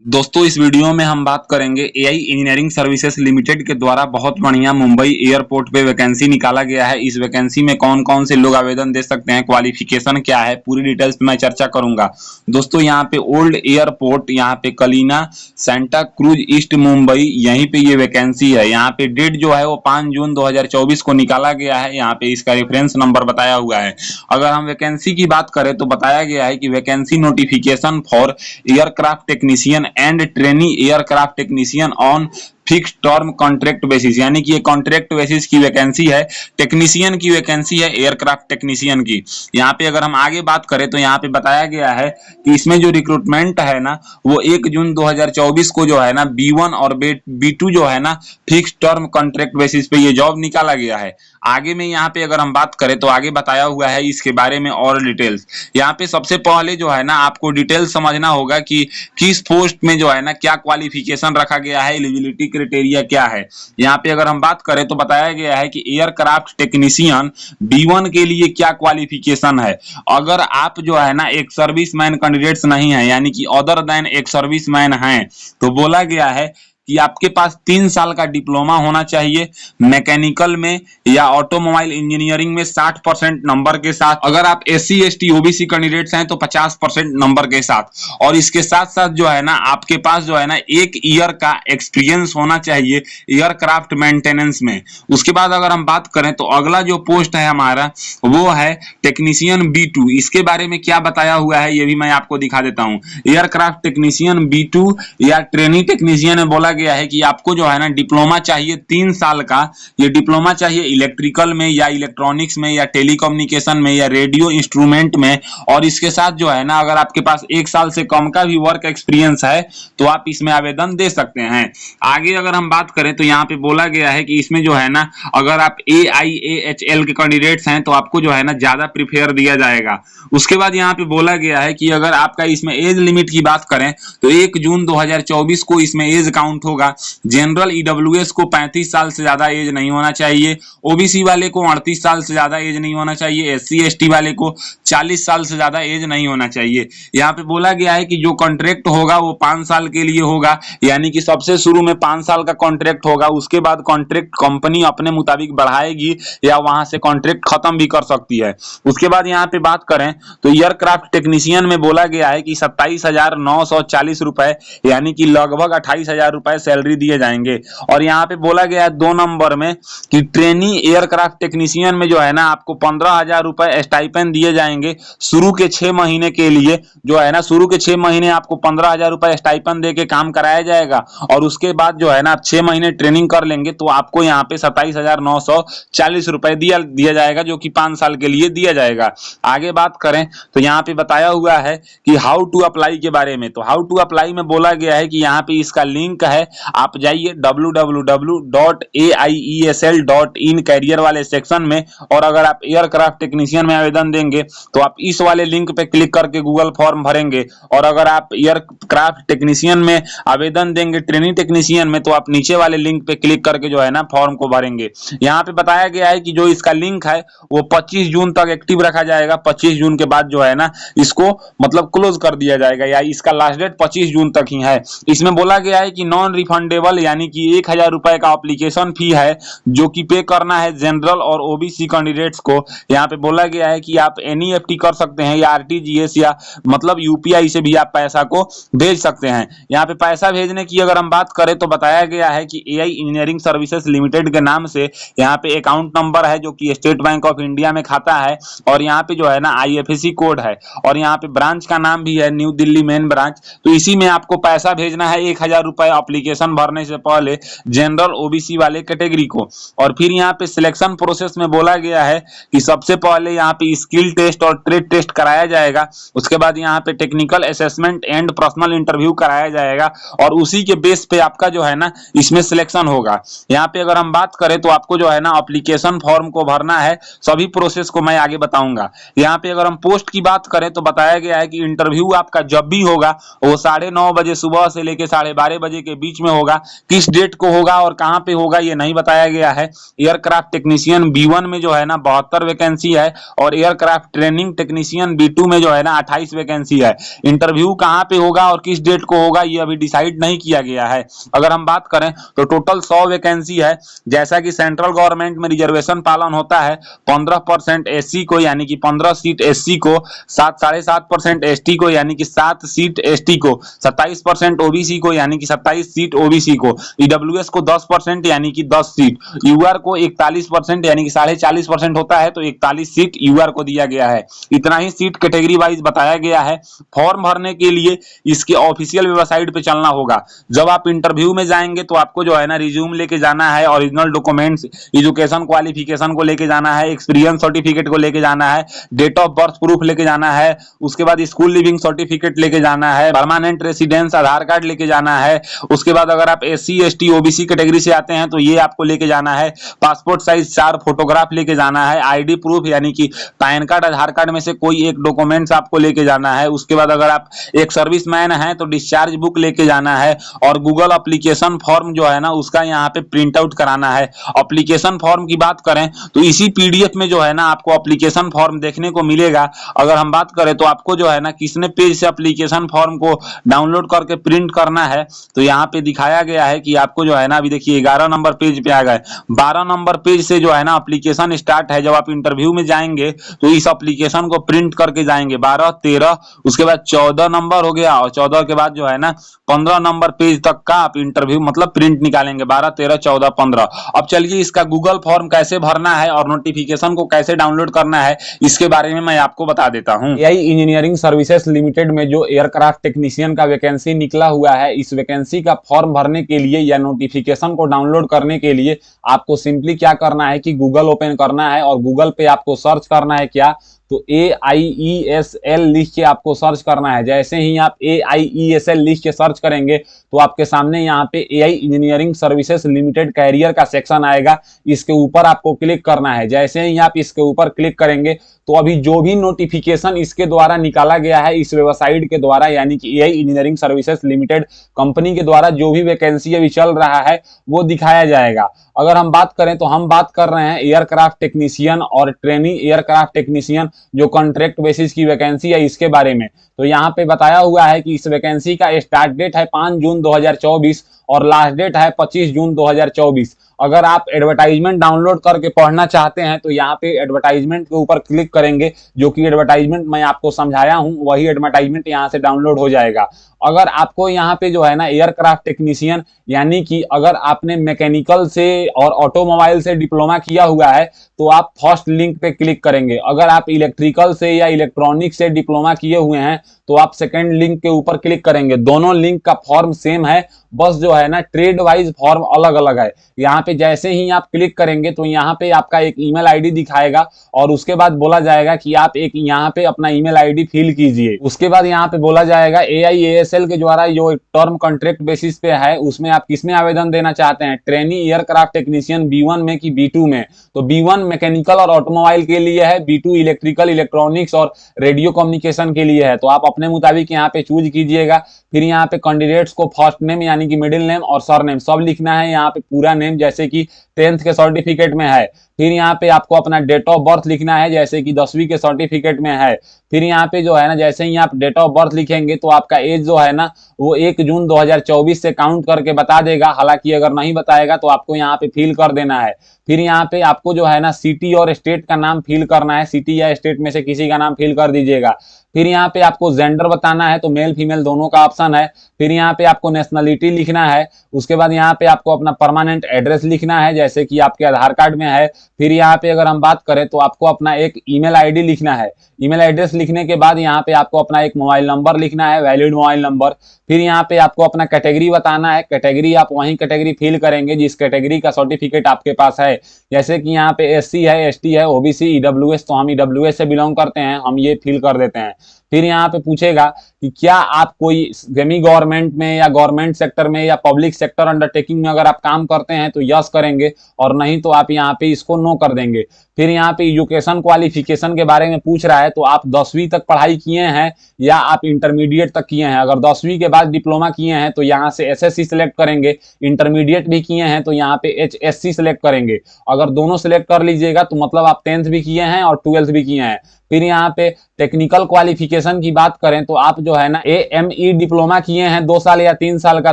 दोस्तों इस वीडियो में हम बात करेंगे एआई इंजीनियरिंग सर्विसेज लिमिटेड के द्वारा बहुत बढ़िया मुंबई एयरपोर्ट पे वैकेंसी निकाला गया है। इस वैकेंसी में कौन कौन से लोग आवेदन दे सकते हैं, क्वालिफिकेशन क्या है, पूरी डिटेल्स पे मैं चर्चा करूंगा। दोस्तों यहाँ पे ओल्ड एयरपोर्ट, यहाँ पे कलीना सेंटा क्रूज ईस्ट मुंबई, यहीं पे ये वैकेंसी है। यहाँ पे डेट जो है वो 5 जून 2024 को निकाला गया है। यहाँ पे इसका रेफरेंस नंबर बताया हुआ है। अगर हम वैकेंसी की बात करें तो बताया गया है कि vacancy notification for aircraft technician and trainee aircraft technician on fix term contract basis, यानी कि ये कॉन्ट्रैक्ट बेसिस की वैकेंसी है। टेक्नीशियन की वैकेंसी है, एयरक्राफ्ट टेक्नीशियन की। यहाँ पे अगर हम आगे बात करें तो यहाँ पे बताया गया है कि इसमें जो रिक्रूटमेंट है ना वो 1 जून 2024 को जो है ना B1 और B2 जो है ना फिक्स टर्म कॉन्ट्रैक्ट बेसिस पे ये जॉब निकाला गया है। आगे में यहाँ पे अगर हम बात करें तो आगे बताया हुआ है इसके बारे में और डिटेल्स। यहाँ पे सबसे पहले जो है ना आपको डिटेल्स समझना होगा कि किस पोस्ट में जो है ना क्या क्वालिफिकेशन रखा गया है, एलिजिबिलिटी क्राइटेरिया क्या है। यहाँ पे अगर हम बात करें तो बताया गया है कि एयरक्राफ्ट टेक्नीशियन B1 के लिए क्या क्वालिफिकेशन है। अगर आप जो है ना एक सर्विसमैन कैंडिडेट्स नहीं है, यानी कि अदर देन एक सर्विसमैन हैं, तो बोला गया है कि आपके पास 3 साल का डिप्लोमा होना चाहिए मैकेनिकल में या ऑटोमोबाइल इंजीनियरिंग में 60% नंबर के साथ। अगर आप SC ST OBC कैंडिडेट्स हैं तो 50% नंबर के साथ। और इसके साथ साथ जो है ना आपके पास जो है ना 1 ईयर का एक्सपीरियंस होना चाहिए एयरक्राफ्ट मेंटेनेंस में। उसके बाद अगर हम बात करें तो अगला जो पोस्ट है हमारा वो है टेक्नीशियन B2। इसके बारे में क्या बताया हुआ है ये भी मैं आपको दिखा देता हूँ। एयरक्राफ्ट टेक्नीशियन B2 या ट्रेनी टेक्नीशियन में बोला गया है कि आपको जो है ना डिप्लोमा चाहिए 3 साल का। ये डिप्लोमा चाहिए इलेक्ट्रिकल में या इलेक्ट्रॉनिक्स में या टेलीकम्युनिकेशन में या रेडियो इंस्ट्रूमेंट में। और इसके साथ जो है ना अगर आपके पास 1 साल से कम का भी वर्क एक्सपीरियंस है तो आप इसमें आवेदन दे सकते हैं। आगे अगर हम बात करें तो यहाँ पे बोला गया है कि इसमें जो है ना अगर आप AIAHL के कैंडिडेट्स हैं तो आपको जो है ना ज्यादा प्रिफेयर दिया जाएगा। उसके बाद यहाँ पे बोला गया है कि अगर आपका इसमें एज लिमिट की बात करें तो 1 जून 2024 को इसमें एज काउंट होगा। जनरल EWS को 35 साल से ज्यादा एज नहीं होना चाहिए, OBC वाले को 38 साल से ज्यादा एज नहीं होना चाहिए, SC ST वाले को 40 साल से ज्यादा एज नहीं होना चाहिए। यहाँ पे बोला गया है कि जो कॉन्ट्रैक्ट होगा वो 5 साल के लिए होगा, यानी कि सबसे शुरू में 5 साल का कॉन्ट्रैक्ट होगा। उसके बाद कॉन्ट्रैक्ट कंपनी अपने मुताबिक बढ़ाएगी या वहां से कॉन्ट्रैक्ट खत्म भी कर सकती है। उसके बाद यहाँ पे बात करें तो एयरक्राफ्ट टेक्नीशियन में बोला गया है कि 27,940 रुपए, यानी कि लगभग 28,000 रुपए सैलरी दिए जाएंगे। और यहाँ पे बोला गया है 2 नंबर में कि ट्रेनी एयरक्राफ्ट टेक्नीशियन में जो है ना आपको 15,000 रुपए स्टाइपेंड दिए जाएंगे शुरू के 6 महीने के लिए। जो है ना शुरू के 6 महीने आपको 15,000 रुपए स्टाइपेंड दे के काम कराया जाएगा और उसके बाद जो है ना आप 6 महीने ट्रेनिंग कर लेंगे तो आपको यहाँ पे 27,940 रुपए दिया जाएगा, जो कि 5 साल के लिए दिया जाएगा। आगे बात करें तो यहाँ पे बताया हुआ है कि हाउ टू अप्लाई के बारे में। तो हाउ टू अप्लाई में बोला गया है कि यहाँ पे इसका लिंक है, आप जाइए www.aiesl.in कैरियर वाले सेक्शन में। और अगर आप एयरक्राफ्ट टेक्नीशियन में आवेदन देंगे तो आप इस वाले लिंक पे क्लिक करके गूगल फॉर्म भरेंगे। और अगर आप एयरक्राफ्ट टेक्नीशियन में आवेदन देंगे ट्रेनिंग टेक्नीशियन में तो आप नीचे वाले लिंक पे क्लिक करके जो है ना फॉर्म को भरेंगे। यहाँ पे बताया गया है कि जो इसका लिंक है वो 25 जून तक एक्टिव रखा जाएगा। 25 जून के बाद जो है ना इसको मतलब क्लोज कर दिया जाएगा, या इसका लास्ट डेट 25 जून तक ही है। इसमें बोला गया है कि नॉन रिफंडेबल, यानी कि 1,000 रुपए का एप्लीकेशन फी है जो कि पे करना है जनरल और OBC कैंडिडेट्स को। यहाँ पे बोला गया है कि आप NEFT कर सकते हैं या RTGS या मतलब UPI से भी आप पैसा को भेज सकते हैं। यहाँ पे पैसा भेजने की अगर हम बात करें तो बताया गया है कि AI इंजीनियरिंग सर्विसेज लिमिटेड के नाम से यहाँ पे अकाउंट नंबर है जो कि स्टेट बैंक ऑफ इंडिया में खाता है। और यहाँ पे जो है ना IFSC कोड है और यहाँ पे ब्रांच का नाम भी है न्यू दिल्ली मेन ब्रांच। तो इसी में आपको पैसा भेजना है 1,000 रुपए एप्लीकेशन भरने से पहले जनरल OBC वाले कैटेगरी को। और फिर यहाँ पे सिलेक्शन प्रोसेस में बोला गया है कि सबसे पहले यहाँ पे स्किल टेस्ट और ट्रेड टेस्ट कराया जाएगा। उसके बाद यहाँ पे technical assessment and personal interview कराया जाएगा और उसी के बेस पे आपका जो है ना इसमें सिलेक्शन होगा। यहाँ पे अगर हम बात करें तो आपको जो है ना एप्लीकेशन फॉर्म को भरना है। सभी प्रोसेस को मैं आगे बताऊंगा। यहाँ पे अगर हम पोस्ट की बात करें तो बताया गया है कि इंटरव्यू आपका जब भी होगा वो 9:30 बजे सुबह से लेकर 12:30 बजे के बीच बीच में होगा, किस डेट को होगा और कहां पे होगा ये नहीं बताया गया है। एयरक्राफ्ट टेक्नीशियन B1 में जो है ना 72 वैकेंसी है और एयरक्राफ्ट ट्रेनिंग टेक्नीशियन B2 में जो है ना 28 वैकेंसी है। इंटरव्यू कहां पे होगा और किस डेट को होगा ये अभी डिसाइड नहीं किया गया है। अगर हम बात करें तो टोटल 100 वैकेंसी है। जैसा कि सेंट्रल गवर्नमेंट में रिजर्वेशन पालन होता है, 15% SC को यानी कि 15 सीट SC को, 7.5% ST को यानी कि 7 सीट ST को, 27% OBC को यानी कि 27 सीट OBC को, EWS को 10% यानी कि 10 सीट, UR को 41% यानी कि 40.5% होता है तो 41 सीट UR को दिया गया है। इतना ही सीट कैटेगरी वाइज बताया गया है। फॉर्म भरने के लिए इसके ऑफिशियल वेबसाइट पे चलना होगा। जब आप इंटरव्यू में जाएंगे तो आपको जो है ना रिज्यूम लेके जाना है, ओरिजिनल डॉक्यूमेंट्स, एजुकेशन क्वालिफिकेशन को लेके जाना है, एक्सपीरियंस सर्टिफिकेट को लेके जाना है, डेट ऑफ बर्थ प्रूफ लेके जाना है, उसके बाद स्कूल लिविंग सर्टिफिकेट लेके जाना है, परमानेंट रेसिडेंस आधार कार्ड लेके जाना है। उसके बाद अगर आप SC ST OBC कैटेगरी से आते हैं तो ये आपको लेके जाना है। पासपोर्ट साइज 4 फोटोग्राफ लेके जाना है। ID प्रूफ यानी कि पैन कार्ड आधार कार्ड में से कोई एक डॉक्यूमेंट्स आपको लेके जाना है। उसके बाद अगर आप एक सर्विसमैन हैं तो डिस्चार्ज बुक लेके जाना है और गूगल एप्लीकेशन फॉर्म जो है ना उसका यहाँ पे प्रिंट आउट कराना है। एप्लीकेशन फॉर्म की बात करें तो इसी PDF में जो है ना आपको एप्लीकेशन फॉर्म देखने को मिलेगा। अगर हम बात करें तो आपको जो है ना किसने पेज से एप्लीकेशन फॉर्म को डाउनलोड करके प्रिंट करना है तो यहाँ पे दिखाया गया है कि आपको जो है ना अभी देखिए 11 नंबर पेज पे आ गए। 12 नंबर पेज से जो है ना एप्लीकेशन स्टार्ट है। जब आप इंटरव्यू में जाएंगे तो इस एप्लीकेशन को प्रिंट करके जाएंगे। 12 13 उसके बाद 14 नंबर हो गया और 14 के बाद जो है ना 15 नंबर पेज तक का आप इंटरव्यू मतलब प्रिंट निकालेंगे। 12 13 14 15। अब चलिए इसका गूगल फॉर्म कैसे भरना है और नोटिफिकेशन को कैसे डाउनलोड करना है इसके बारे में मैं आपको बता देता हूं। एआई इंजीनियरिंग सर्विसेज लिमिटेड में जो एयरक्राफ्ट टेक्नीशियन का वैकेंसी निकला हुआ है, इस वैकेंसी का फॉर्म भरने के लिए या नोटिफिकेशन को डाउनलोड करने के लिए आपको सिंपली क्या करना है कि गूगल ओपन करना है और गूगल पे आपको सर्च करना है क्या, तो AIESL लिख के आपको सर्च करना है। जैसे ही आप AIESL लिख के सर्च करेंगे तो आपके सामने यहाँ पे AI engineering services limited career का सेक्शन आएगा। इसके ऊपर आपको क्लिक करना है। जैसे ही आप इसके ऊपर क्लिक करेंगे तो अभी जो भी नोटिफिकेशन इसके द्वारा निकाला गया है इस वेबसाइट के द्वारा यानी कि AI engineering services limited company के द्वारा जो भी वैकेंसी अभी चल रहा है वो दिखाया जाएगा। अगर हम बात करें तो हम बात कर रहे हैं एयरक्राफ्ट टेक्नीशियन और ट्रेनिंग एयरक्राफ्ट टेक्नीशियन जो कॉन्ट्रैक्ट बेसिस की वैकेंसी है इसके बारे में। तो यहाँ पे बताया हुआ है कि इस वैकेंसी का स्टार्ट डेट है 5 जून 2024 और लास्ट डेट है 25 जून 2024। अगर आप एडवर्टाइजमेंट डाउनलोड करके पढ़ना चाहते हैं तो यहाँ पे एडवर्टाइजमेंट के ऊपर क्लिक करेंगे, जो कि एडवर्टाइजमेंट मैं आपको समझाया हूँ वही एडवर्टाइजमेंट यहाँ से डाउनलोड हो जाएगा। अगर आपको यहाँ पे जो है ना एयरक्राफ्ट टेक्नीशियन यानी कि अगर आपने मैकेनिकल से और ऑटोमोबाइल से डिप्लोमा किया हुआ है तो आप फर्स्ट लिंक पे क्लिक करेंगे। अगर आप इलेक्ट्रिकल से या इलेक्ट्रॉनिक से डिप्लोमा किए हुए हैं तो आप सेकंड लिंक के ऊपर क्लिक करेंगे। दोनों लिंक का फॉर्म सेम है, बस जो है ना ट्रेड वाइज फॉर्म अलग अलग है। यहाँ पे जैसे ही आप क्लिक करेंगे तो यहाँ पे आपका एक ईमेल आईडी दिखाएगा और उसके बाद बोला जाएगा कि आप एक यहाँ पे अपना ईमेल आईडी फिल कीजिए। उसके बाद यहाँ पे बोला जाएगा AIASL के द्वारा जो टर्म कॉन्ट्रैक्ट बेसिस पे है उसमें आप किसमें आवेदन देना चाहते हैं, ट्रेनी एयरक्राफ्ट टेक्नीशियन B1 में कि B2 में। तो B1 मैकेनिकल और ऑटोमोबाइल के लिए है, B2 इलेक्ट्रिकल इलेक्ट्रॉनिक्स और रेडियो कम्युनिकेशन के लिए है। तो आप अपने मुताबिक यहाँ पे चूज कीजिएगा। फिर यहाँ पे कैंडिडेट्स को फर्स्ट नेम यानी कि मिडिल नेम और सरनेम सब लिखना है। यहाँ पे पूरा नेम जैसे कि 10th के सर्टिफिकेट में है। फिर यहाँ पे आपको अपना डेट ऑफ बर्थ लिखना है जैसे कि 10वीं के सर्टिफिकेट में है। फिर यहाँ पे जो है ना जैसे ही आप डेट ऑफ बर्थ लिखेंगे तो आपका एज जो है ना वो 1 जून 2024 से काउंट करके बता देगा। हालांकि अगर नहीं बताएगा तो आपको यहाँ पे फिल कर देना है। फिर यहाँ पे आपको जो है ना सिटी और स्टेट का नाम फिल करना है। सिटी या स्टेट में से किसी का नाम फिल कर दीजिएगा। फिर यहाँ पे आपको जेंडर बताना है, तो मेल फीमेल दोनों का ऑप्शन है। फिर यहाँ पे आपको नेशनलिटी लिखना है। उसके बाद यहाँ पे आपको अपना परमानेंट एड्रेस लिखना है जैसे कि आपके आधार कार्ड में है। फिर यहाँ पे अगर हम बात करें तो आपको अपना एक ईमेल आईडी लिखना है। ईमेल एड्रेस लिखने के बाद यहाँ पे आपको अपना एक मोबाइल नंबर लिखना है, वैलिड मोबाइल नंबर। फिर यहाँ पे आपको अपना कैटेगरी बताना है। कैटेगरी आप वही कैटेगरी फिल करेंगे जिस कैटेगरी का सर्टिफिकेट आपके पास है। जैसे कि यहाँ पे SC है, ST है, OBC, EWS, तो हम EWS से बिलोंग करते हैं, हम ये फिल कर देते हैं। फिर यहाँ पे पूछेगा कि क्या आप कोई सेमी गवर्नमेंट में या गवर्नमेंट सेक्टर में या पब्लिक सेक्टर अंडरटेकिंग में अगर आप काम करते हैं तो यस करेंगे, और नहीं तो आप यहाँ पे इसको नो कर देंगे। फिर यहाँ पे एजुकेशन क्वालिफिकेशन के बारे में पूछ रहा है, तो आप 10वीं तक पढ़ाई किए हैं या आप इंटरमीडिएट तक किए हैं। अगर 10वीं के बाद डिप्लोमा किए हैं तो यहाँ से एसएससी सिलेक्ट करेंगे, इंटरमीडिएट भी किए हैं तो यहाँ पे एचएससी सिलेक्ट करेंगे। अगर दोनों सिलेक्ट कर लीजिएगा तो मतलब आप 10th भी किए हैं और 12th भी किए हैं। फिर यहाँ पे टेक्निकल क्वालिफिकेशन की बात करें तो आप जो है ना एएमई डिप्लोमा किए हैं 2 साल या 3 साल का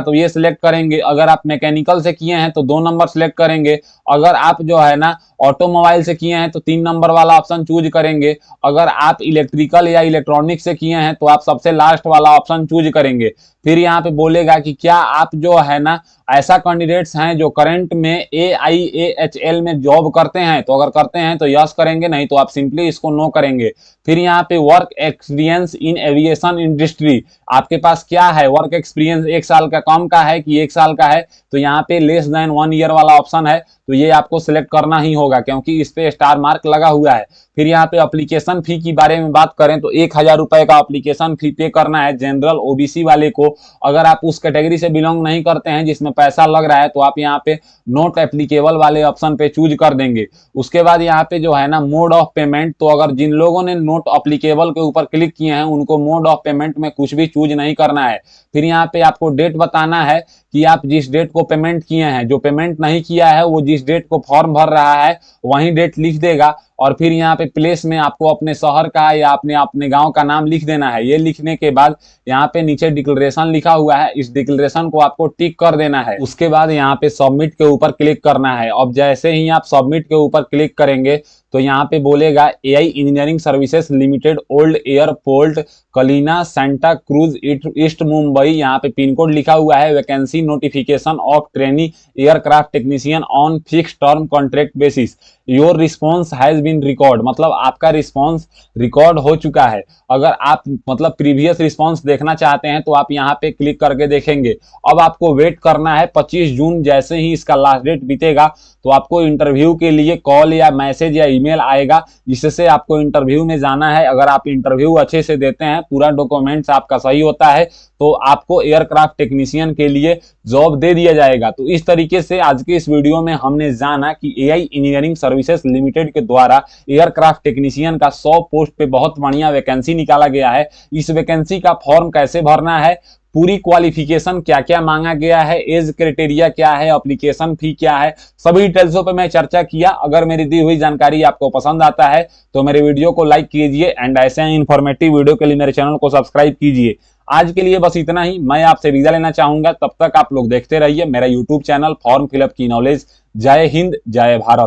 तो ये सिलेक्ट करेंगे। अगर आप मैकेनिकल से किए हैं तो 2 नंबर सिलेक्ट करेंगे। अगर आप जो है ना ऑटोमोबाइल से किए हैं तो 3 नंबर वाला ऑप्शन चूज करेंगे। अगर आप इलेक्ट्रिकल या इलेक्ट्रॉनिक से किए हैं तो आप सबसे लास्ट वाला ऑप्शन चूज करेंगे। फिर यहाँ पे बोलेगा कि क्या आप जो है ना ऐसा कैंडिडेट्स हैं जो करंट में AIAHL में जॉब करते हैं, तो अगर करते हैं तो यस करेंगे, नहीं तो आप सिंपली इसको नो करेंगे। फिर यहाँ पे work experience in aviation industry, आपके पास क्या है वर्क एक्सपीरियंस, 1 साल का कम का है कि 1 साल का है, तो यहाँ पे लेस देन 1 ईयर वाला ऑप्शन है, तो ये आपको सिलेक्ट करना ही होगा क्योंकि इस पे स्टार मार्क लगा हुआ है। फिर यहाँ पे एप्लीकेशन फी की बारे में बात करें तो 1000 रुपए का एप्लीकेशन फी पे करना है जनरल ओबीसी वाले को। अगर आप उस कैटेगरी से बिलोंग नहीं करते हैं जिसमें पैसा लग रहा है तो आप यहाँ पे नॉट एप्लीकेबल वाले ऑप्शन पे चूज कर देंगे। उसके बाद यहाँ पे जो है ना मोड ऑफ पेमेंट, तो अगर जिन लोगों ने नॉट एप्लीकेबल के ऊपर क्लिक किए हैं उनको मोड ऑफ पेमेंट में कुछ भी चूज नहीं करना है। फिर यहाँ पे आपको डेट बताना है कि आप जिस डेट को पेमेंट किए हैं, जो पेमेंट नहीं किया है वो जिस डेट को फॉर्म भर रहा है वही डेट लिख देगा। और फिर यहाँ पे प्लेस में आपको अपने शहर का या अपने गांव का नाम लिख देना है। ये लिखने के बाद यहाँ पे नीचे डिक्लेरेशन लिखा हुआ है, इस डिक्लेरेशन को आपको टिक कर देना है। उसके बाद यहाँ पे सबमिट के ऊपर क्लिक करना है। अब जैसे ही आप सबमिट के ऊपर क्लिक करेंगे तो यहाँ पे बोलेगा AI engineering services limited old airport Kalina Santa Cruz east Mumbai, यहाँ पे पिन कोड लिखा हुआ है, vacancy notification of trainee aircraft technician on fix term contract basis, your response has been record, मतलब आपका रिस्पॉन्स रिकॉर्ड हो चुका है। अगर आप मतलब प्रीवियस रिस्पॉन्स देखना चाहते हैं तो आप यहाँ पे क्लिक करके देखेंगे। अब आपको वेट करना है 25 जून, जैसे ही इसका लास्ट डेट बीतेगा तो आपको इंटरव्यू के लिए कॉल या मैसेज या ईमेल आएगा जिससे आपको इंटरव्यू में जाना है। अगर आप इंटरव्यू अच्छे से देते हैं, पूरा डॉक्यूमेंट्स आपका सही होता है, तो आपको एयरक्राफ्ट टेक्नीशियन के लिए जॉब दे दिया जाएगा। तो इस तरीके से आज के इस वीडियो में हमने जाना कि एआई इंजीनियरिंग सर्विसेज लिमिटेड के द्वारा एयरक्राफ्ट टेक्नीशियन का 100 पोस्ट पे बहुत बढ़िया वैकेंसी निकाला गया है। इस वैकेंसी का फॉर्म कैसे भरना है, पूरी क्वालिफिकेशन क्या क्या मांगा गया है, एज क्राइटेरिया क्या है, एप्लीकेशन फी क्या है, सभी डिटेल्सों पे मैं चर्चा किया। अगर मेरी दी हुई जानकारी आपको पसंद आता है तो मेरे वीडियो को लाइक कीजिए एंड ऐसे ही इंफॉर्मेटिव वीडियो के लिए मेरे चैनल को सब्सक्राइब कीजिए। आज के लिए बस इतना ही, मैं आपसे विदा लेना चाहूंगा। तब तक आप लोग देखते रहिए मेरा यूट्यूब चैनल फॉर्म फिलअप की नॉलेज। जय हिंद, जय भारत।